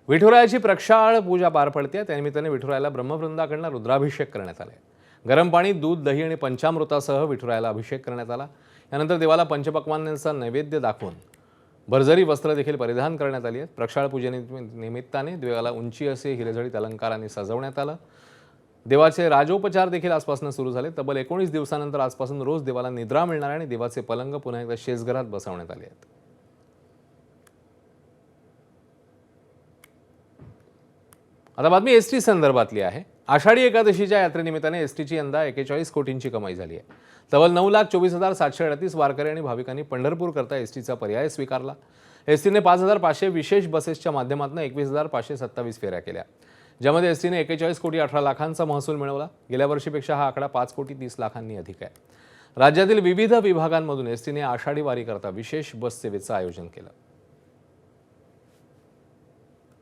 विठुरायाची प्रक्षाळ पूजा पार पडते। त्यानिमित्ताने विठुरायाला ब्रह्मवृंदाकडून रुद्राभिषेक करण्यात आला। गरम पाणी, दूध, दही आणि पंचामृतासह विठुरायाला अभिषेक करण्यात आला। यानंतर देवाला पंचपक्वान्नांचा नैवेद्य दाखवून भरजरी वस्त्र देखील परिधान करण्यात आली आहेत। प्रक्षाळ पूजेनिमित्ताने देवाला उंची असे हिरेजडित अलंकारांनी सजवण्यात आलं। देवाचे राजोपचार देखील आजपासून सुरू झाले। तब्बल 19 दिवसानंतर आजपासून रोज देवाला निद्रा मिळणार आहे आणि देवाचे पलंग पुन्हा एकदा शेजघरात बसवण्यात आले आहेत। आता बातमी एसटी संदर्भातली आहे। आषाढी एकादशीच्या यात्रेनिमित्ताने एसटीची यंदा 41 कोटींची कमाई झाली आहे। तब्बल 9,24,738 वारकरी आणि भाविकांनी पंढरपूरकरता एसटीचा पर्याय स्वीकारला। एसटीने 5,500 विशेष बसेसच्या माध्यमातून 21,527 फेऱ्या केल्या, ज्यामध्ये एसटीने 41 कोटी 18 लाखांचा महसूल मिळवला। गेल्या वर्षीपेक्षा हा आकडा 5 कोटी 30 लाखांनी अधिक आहे। राज्यातील विविध विभागांमधून एसटीने आषाढी वारीकरता विशेष बस सेवेचं आयोजन केलं।